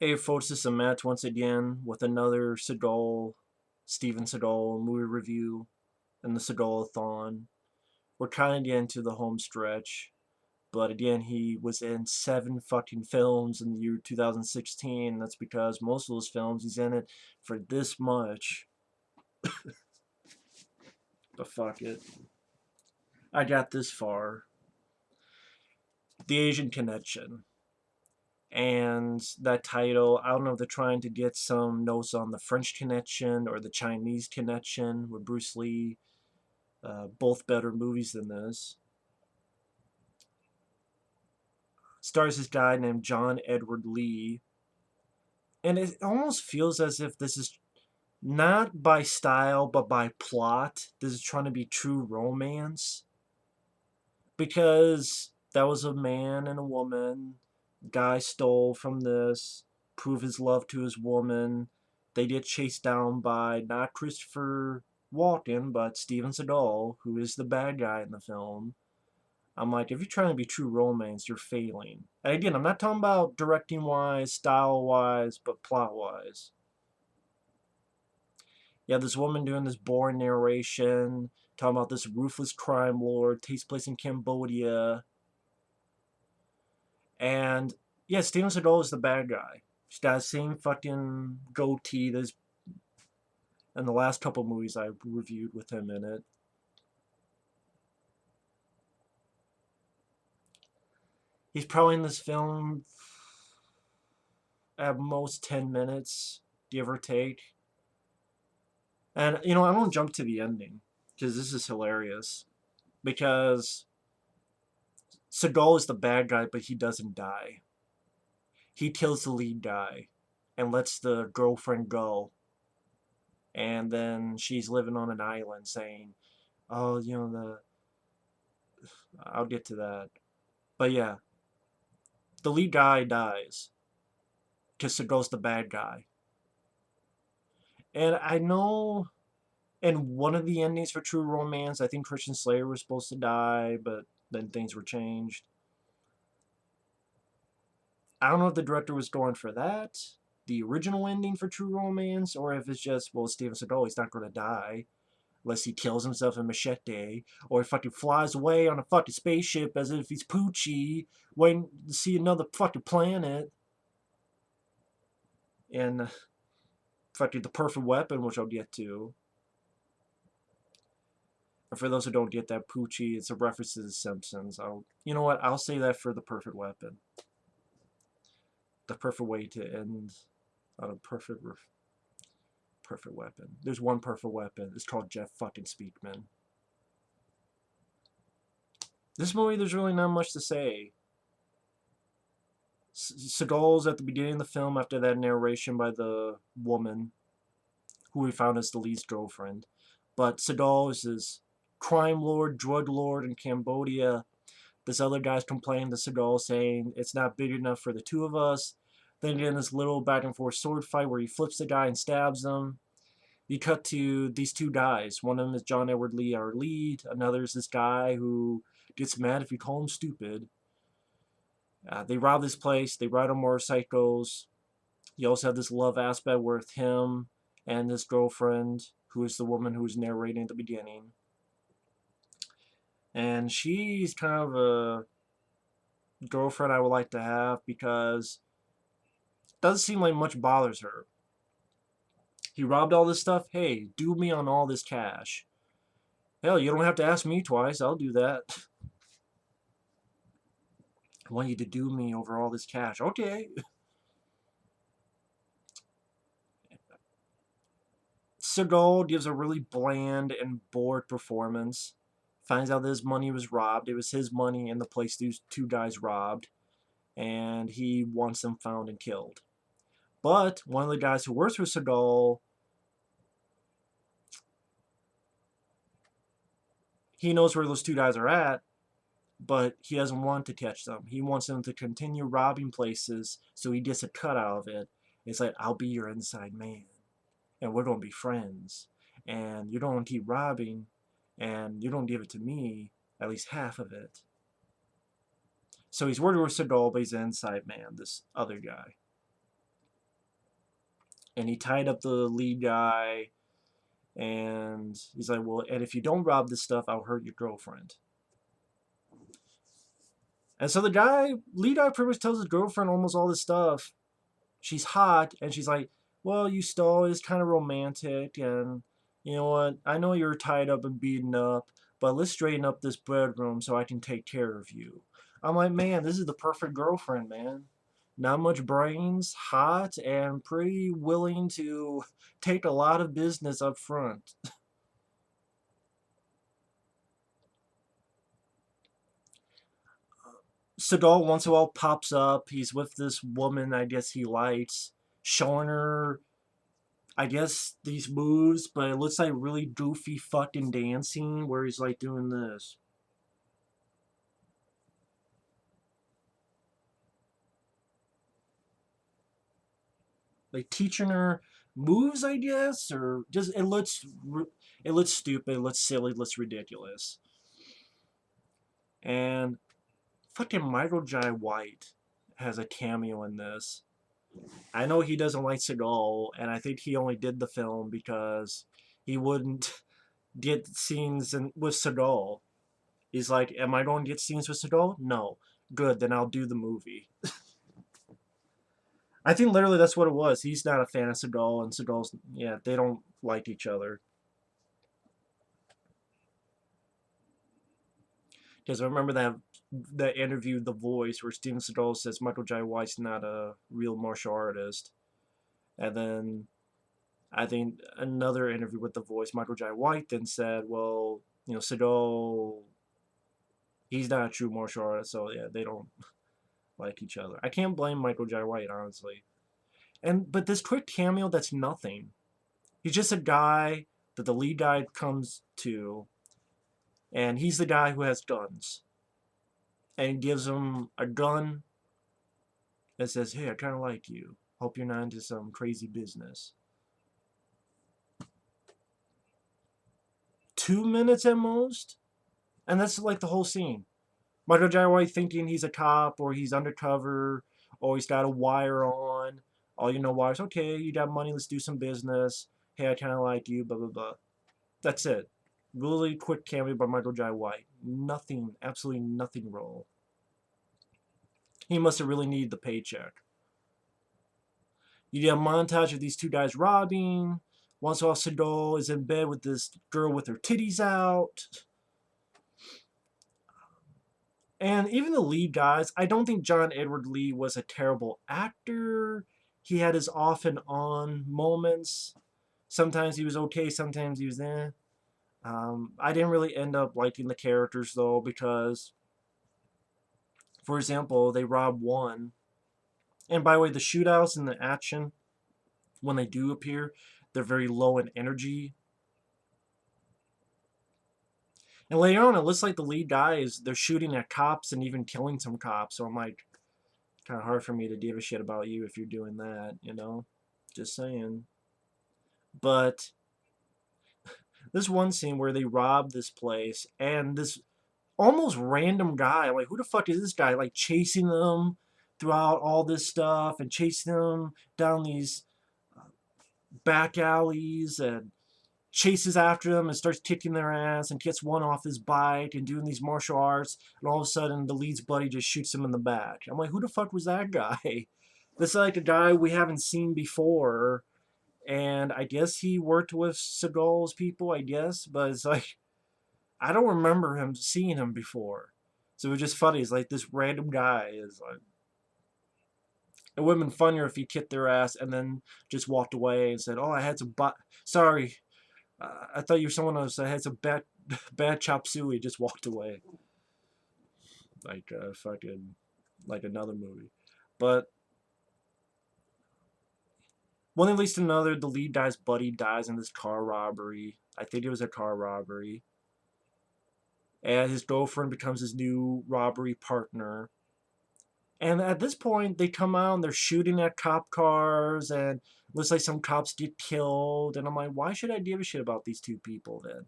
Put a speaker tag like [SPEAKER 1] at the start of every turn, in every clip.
[SPEAKER 1] Hey folks, this is Matt once again with another Steven Seagal movie review and the Seagal-a-thon. We're kind of getting to the home stretch, but again, he was in 7 fucking films in the year 2016. That's because most of those films he's in it for this much. But fuck it. I got this far. The Asian Connection. And that title, I don't know if they're trying to get some notes on the French Connection or the Chinese Connection with Bruce Lee. Both better movies than this. Stars this guy named John Edward Lee. And it almost feels as if this is not by style, but by plot. This is trying to be true romance. Because that was a man and a woman. Guy stole from this, prove his love to his woman. They get chased down by not Christopher Walken, but Steven Seagal, who is the bad guy in the film. I'm like, if you're trying to be true romance, you're failing. And again, I'm not talking about directing wise, style wise, but plot wise. You have this woman doing this boring narration, talking about this ruthless crime lord, takes place in Cambodia. And yeah, Steven Seagal is the bad guy. He's got the same fucking goatee that's in the last couple movies I reviewed with him in it. He's probably in this film at most 10 minutes, give or take. And, you know, I won't jump to the ending, because this is hilarious. Because Seagal is the bad guy, but he doesn't die. He kills the lead guy and lets the girlfriend go. And then she's living on an island saying, oh, you know, I'll get to that. But yeah, the lead guy dies because Seagal's the bad guy. And I know in one of the endings for True Romance, I think Christian Slater was supposed to die, but then things were changed. I don't know if the director was going for that, the original ending for True Romance, or if it's just, well, Steven Seagal, he's not going to die unless he kills himself in Machete, or he fucking flies away on a fucking spaceship as if he's Poochie, waiting to see another fucking planet. And fucking The Perfect Weapon, which I'll get to. And for those who don't get that, Poochie, it's a reference to The Simpsons. You know what? I'll say that for The Perfect Weapon. The perfect way to end on a perfect weapon. There's one perfect weapon. It's called Jeff fucking Speakman. This movie, there's really not much to say. Seagal's at the beginning of the film after that narration by the woman who we found as the lead's girlfriend. But Seagal is this crime lord, drug lord in Cambodia. This other guy's complaining to Seagal saying it's not big enough for the two of us. Then again, this little back and forth sword fight where he flips the guy and stabs him. You cut to these two guys. One of them is John Edward Lee, our lead. Another is this guy who gets mad if you call him stupid. They rob this place. They ride on motorcycles. You also have this love aspect with him and his girlfriend, who is the woman who was narrating at the beginning. And she's kind of a girlfriend I would like to have because it doesn't seem like much bothers her. He robbed all this stuff. Hey, do me on all this cash. Hell, you don't have to ask me twice. I'll do that. I want you to do me over all this cash. Okay. Seagal gives a really bland and bored performance. Finds out that his money was robbed. It was his money in the place these two guys robbed. And he wants them found and killed. But one of the guys who works for Seagal, he knows where those two guys are at, but he doesn't want to catch them. He wants them to continue robbing places, so he gets a cut out of it. It's like, I'll be your inside man, and we're going to be friends. And you don't keep robbing, and you don't give it to me, at least half of it. So he's working with Seagal, but he's an inside man, this other guy. And he tied up the lead guy, and he's like, well, and if you don't rob this stuff, I'll hurt your girlfriend. And so the lead guy pretty much tells his girlfriend almost all this stuff. She's hot, and she's like, well, you stole, it's kind of romantic, and you know what, I know you're tied up and beaten up, but let's straighten up this bedroom so I can take care of you. I'm like, man, this is the perfect girlfriend, man. Not much brains, hot, and pretty willing to take a lot of business up front. Seagal once in a while pops up. He's with this woman I guess he likes, showing her, I guess, these moves, but it looks like really goofy fucking dancing where he's like doing this. Like teaching her moves, I guess, or just it looks stupid, it looks silly, it looks ridiculous. And fucking Michael Jai White has a cameo in this. I know he doesn't like Seagal, and I think he only did the film because he wouldn't get scenes with Seagal. He's like, am I going to get scenes with Seagal? No. Good, then I'll do the movie. I think literally that's what it was. He's not a fan of Seagal, and Seagal's, yeah, they don't like each other. Because I remember that interview, The Voice, where Steven Seagal says Michael Jai White's not a real martial artist. And then I think another interview with The Voice, Michael Jai White then said, well, you know, Seagal, he's not a true martial artist, so yeah, they don't like each other. I can't blame Michael Jai White, honestly. But this quick cameo, that's nothing. He's just a guy that the lead guy comes to, and he's the guy who has guns. And he gives him a gun that says, hey, I kind of like you. Hope you're not into some crazy business. 2 minutes at most? And that's like the whole scene. Michael Jai White thinking he's a cop or he's undercover or he's got a wire on. All you know, wires. Okay, you got money. Let's do some business. Hey, I kind of like you. Blah blah blah. That's it. Really quick cameo by Michael Jai White. Nothing, absolutely nothing role. He must have really needed the paycheck. You get a montage of these two guys robbing. Once in a while, Seagal is in bed with this girl with her titties out. And even the lead guys, I don't think John Edward Lee was a terrible actor. He had his off and on moments. Sometimes he was okay, sometimes he was eh. I didn't really end up liking the characters though because, for example, they rob one. And by the way, the shootouts and the action, when they do appear, they're very low in energy. And later on, it looks like the lead guys, they're shooting at cops and even killing some cops. So I'm like, kind of hard for me to give a shit about you if you're doing that, you know? Just saying. But this one scene where they rob this place and this almost random guy, like, who the fuck is this guy? Like, chasing them throughout all this stuff and chasing them down these back alleys and chases after them and starts kicking their ass and gets one off his bike and doing these martial arts, and all of a sudden the lead's buddy just shoots him in the back. I'm like, who the fuck was that guy? That's like a guy we haven't seen before, and I guess he worked with Seagal's people, I guess, but it's like, I don't remember him seeing him before. So it was just funny. It's like this random guy is like, it would have been funnier if he kicked their ass and then just walked away and said, "Oh, I had some sorry, I thought you were someone else. I had some bad chop suey." Just walked away, like fucking like another movie. But one thing leads to another. The lead guy's buddy dies in this car robbery. I think it was a car robbery, and his girlfriend becomes his new robbery partner. And at this point, they come out and they're shooting at cop cars, and looks like some cops get killed. And I'm like, why should I give a shit about these two people then?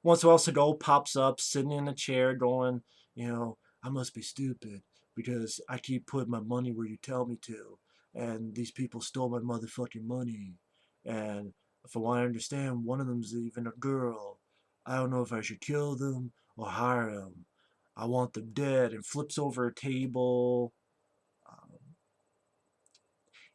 [SPEAKER 1] Once in a while, Seagal pops up, sitting in a chair, going, you know, I must be stupid, because I keep putting my money where you tell me to, and these people stole my motherfucking money, and from what I understand, one of them's even a girl. I don't know if I should kill them or hire them. I want them dead," and flips over a table. Um,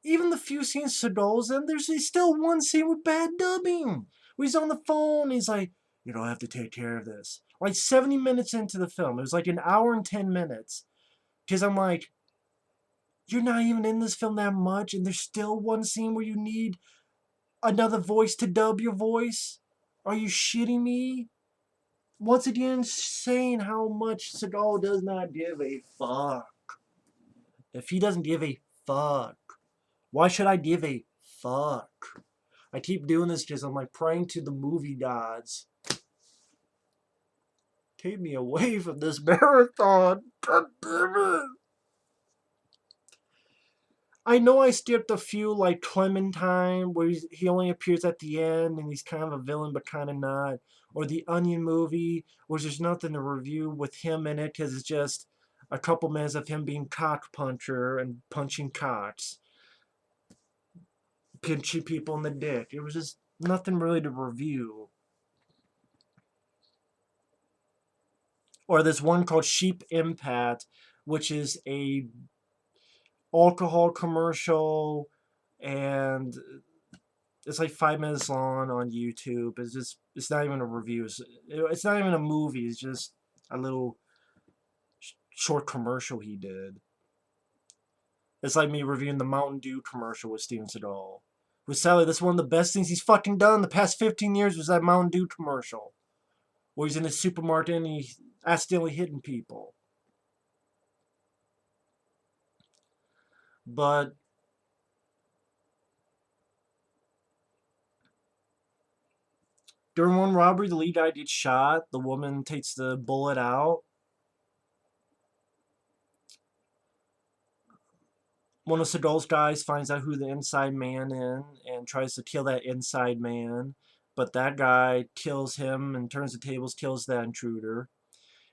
[SPEAKER 1] Even the few scenes Sadol's in, there's still one scene with bad dubbing. Where he's on the phone, he's like, "You don't have to take care of this." Like 70 minutes into the film. It was like an hour and 10 minutes. Because I'm like, you're not even in this film that much, and there's still one scene where you need another voice to dub your voice? Are you shitting me? Once again, saying how much Seagal does not give a fuck. If he doesn't give a fuck, why should I give a fuck? I keep doing this because I'm like praying to the movie gods. Take me away from this marathon. God damn it. I know I skipped a few, like Clementine, where he only appears at the end and he's kind of a villain but kind of not. Or the Onion movie, where there's nothing to review with him in it because it's just a couple minutes of him being cock puncher and punching cocks, pinching people in the dick. It was just nothing really to review. Or this one called Sheep Impact, which is a alcohol commercial, and it's like 5 minutes long on YouTube. It's not even a review. It's not even a movie. It's just a little short commercial he did. It's like me reviewing the Mountain Dew commercial with Steven Seagal. With Sally, that's one of the best things he's fucking done the past 15 years was that Mountain Dew commercial. Where he's in the supermarket and he's accidentally hitting people. But during one robbery, the lead guy gets shot. The woman takes the bullet out. One of Seagal's guys finds out who the inside man is and tries to kill that inside man. But that guy kills him and turns the tables, kills that intruder.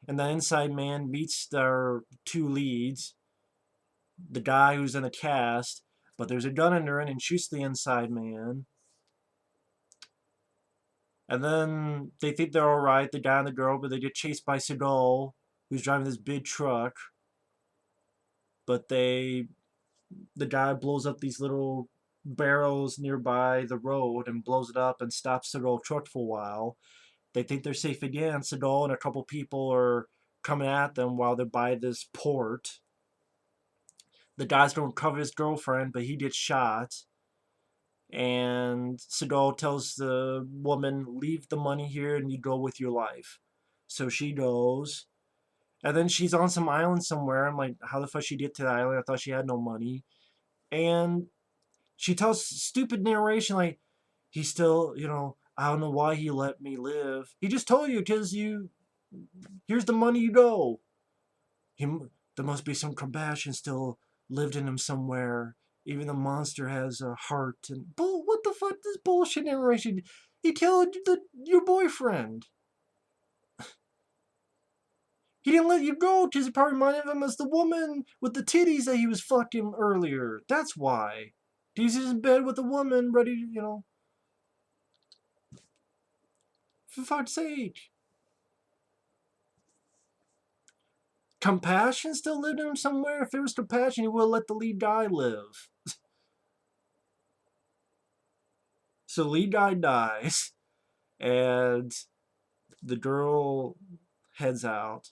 [SPEAKER 1] And that inside man meets their two leads, the guy who's in the cast, but there's a gun under it and shoots the inside man. And then they think they're alright, the guy and the girl, but they get chased by Seagal, who's driving this big truck. But the guy blows up these little barrels nearby the road and blows it up and stops Seagal truck for a while. They think they're safe again. Seagal and a couple people are coming at them while they're by this port. The guys don't cover his girlfriend, but he gets shot. And Seagal tells the woman, "Leave the money here and you go with your life." So she goes. And then she's on some island somewhere. I'm like, how the fuck she get to the island? I thought she had no money. And she tells stupid narration like, "He still, I don't know why he let me live. He just told you because here's the money, you go. He, there must be some compassion still lived in him somewhere. Even the monster has a heart." And what the fuck? This bullshit narration. He killed your boyfriend. He didn't let you go because it probably reminded him as the woman with the titties that he was fucking earlier. That's why. He's in bed with a woman ready to, for fuck's sake. Compassion still lived in him somewhere? If there was compassion, he would have let the lead guy live. So lead guy dies, and the girl heads out.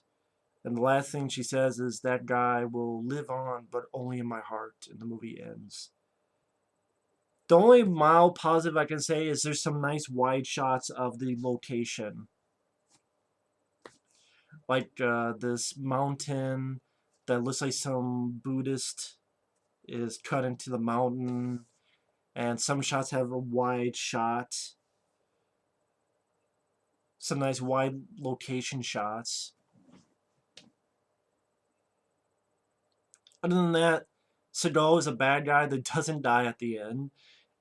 [SPEAKER 1] And the last thing she says is, "That guy will live on, but only in my heart," and the movie ends. The only mild positive I can say is there's some nice wide shots of the location. Like this mountain that looks like some Buddhist is cut into the mountain. And some shots have a wide shot. Some nice wide location shots. Other than that, Seagal is a bad guy that doesn't die at the end.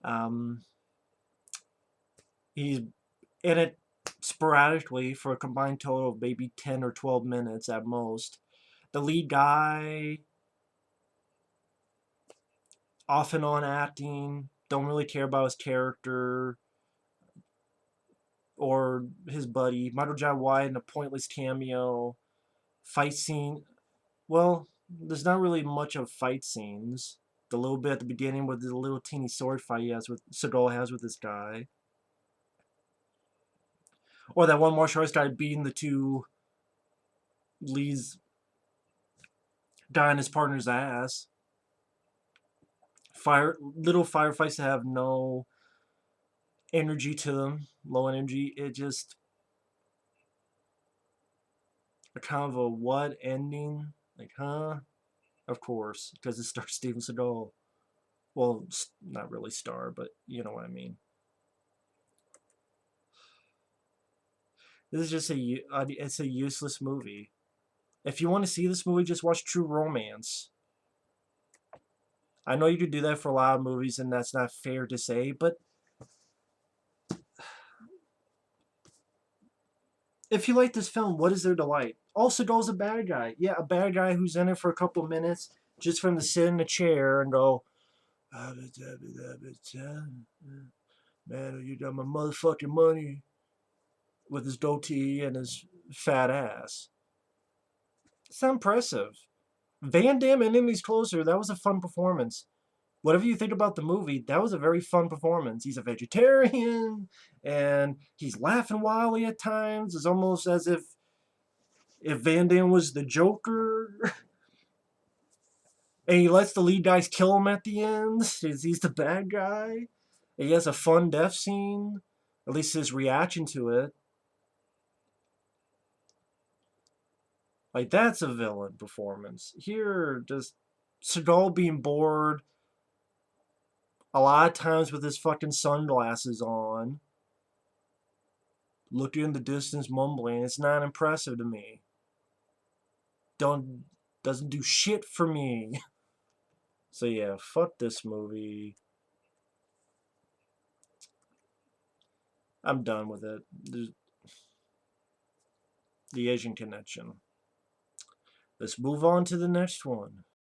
[SPEAKER 1] Um, he's in it sporadically for a combined total of maybe 10 or 12 minutes at most. The lead guy off and on acting. Don't really care about his character or his buddy. Michael Jai White in a pointless cameo. Fight scene. Well, there's not really much of fight scenes. The little bit at the beginning with the little teeny sword fight he has with Seagal has with this guy. Or that one martial arts guy beating the two leads guy and his partner's ass. Little firefights that have no energy to them, low energy. It just a kind of a what ending? Like, huh? Of course, because it stars Steven Seagal. Well, not really star, but you know what I mean. This is just it's a useless movie. If you want to see this movie, just watch True Romance. I know you could do that for a lot of movies, and that's not fair to say, but if you like this film, what is there to like? Also, Seagal's a bad guy. Yeah, a bad guy who's in it for a couple of minutes just for him to sit in a chair and go, man, you got my motherfucking money with his goatee and his fat ass. It's not impressive. Van Damme and Enemies Closer, that was a fun performance. Whatever you think about the movie, that was a very fun performance. He's a vegetarian and he's laughing wildly at times. It's almost as if Van Damme was the Joker and he lets the lead guys kill him at the end. He's the bad guy. And he has a fun death scene. At least his reaction to it. Like, that's a villain performance. Here, just Seagal being bored a lot of times with his fucking sunglasses on, looking in the distance, mumbling. It's not impressive to me. Doesn't do shit for me. So yeah, fuck this movie. I'm done with it. The Asian Connection. Let's move on to the next one.